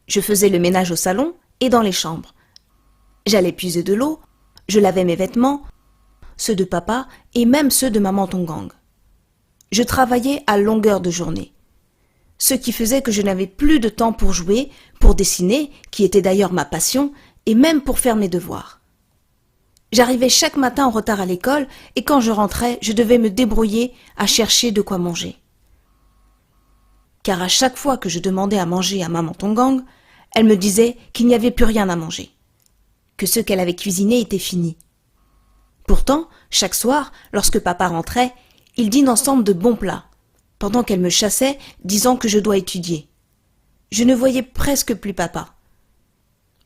Je faisais le ménage au salon et dans les chambres. J'allais puiser de l'eau, je lavais mes vêtements, ceux de papa et même ceux de maman Tongang. Je travaillais à longueur de journée. Ce qui faisait que je n'avais plus de temps pour jouer, pour dessiner, qui était d'ailleurs ma passion, et même pour faire mes devoirs. J'arrivais chaque matin en retard à l'école et quand je rentrais, je devais me débrouiller à chercher de quoi manger. Car à chaque fois que je demandais à manger à maman Tongang, elle me disait qu'il n'y avait plus rien à manger, que ce qu'elle avait cuisiné était fini. Pourtant, chaque soir, lorsque papa rentrait, ils dînent ensemble de bons plats, pendant qu'elle me chassait, disant que je dois étudier. Je ne voyais presque plus papa.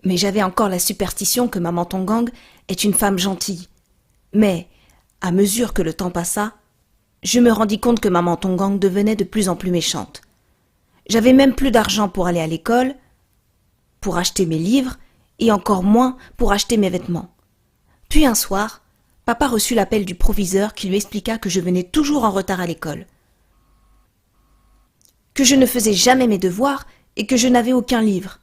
Mais j'avais encore la superstition que maman Tongang est une femme gentille. Mais, à mesure que le temps passa, je me rendis compte que maman Tongang devenait de plus en plus méchante. J'avais même plus d'argent pour aller à l'école, pour acheter mes livres, et encore moins pour acheter mes vêtements. Puis un soir, papa reçut l'appel du proviseur qui lui expliqua que je venais toujours en retard à l'école, que je ne faisais jamais mes devoirs et que je n'avais aucun livre.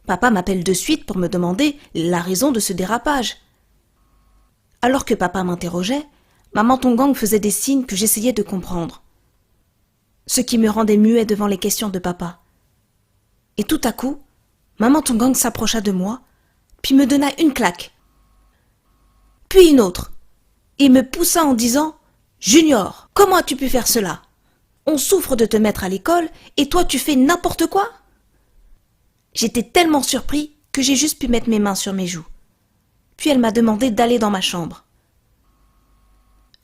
Papa m'appelle de suite pour me demander la raison de ce dérapage. Alors que papa m'interrogeait, maman Tongang faisait des signes que j'essayais de comprendre, ce qui me rendait muet devant les questions de papa. Et tout à coup, maman Tongang s'approcha de moi, puis me donna une claque, puis une autre, et me poussa en disant « Junior, comment as-tu pu faire cela? On souffre de te mettre à l'école, et toi tu fais n'importe quoi ?» J'étais tellement surpris que j'ai juste pu mettre mes mains sur mes joues. Puis elle m'a demandé d'aller dans ma chambre.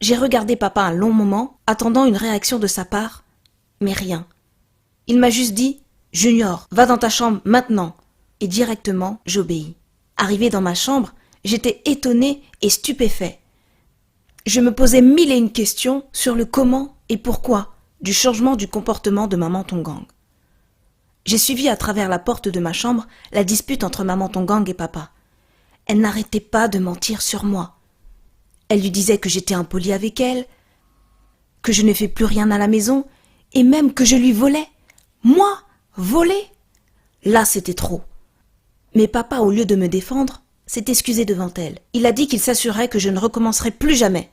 J'ai regardé papa un long moment, attendant une réaction de sa part, mais rien. Il m'a juste dit « Junior, va dans ta chambre maintenant !» Et directement, j'obéis. Arrivé dans ma chambre, j'étais étonné et stupéfait. Je me posais mille et une questions sur le comment et pourquoi du changement du comportement de maman Tongang. J'ai suivi à travers la porte de ma chambre la dispute entre maman Tongang et papa. Elle n'arrêtait pas de mentir sur moi. Elle lui disait que j'étais impolie avec elle, que je ne fais plus rien à la maison, et même que je lui volais. Moi, voler? Là, c'était trop. Mais papa, au lieu de me défendre, s'est excusé devant elle. Il a dit qu'il s'assurait que je ne recommencerais plus jamais.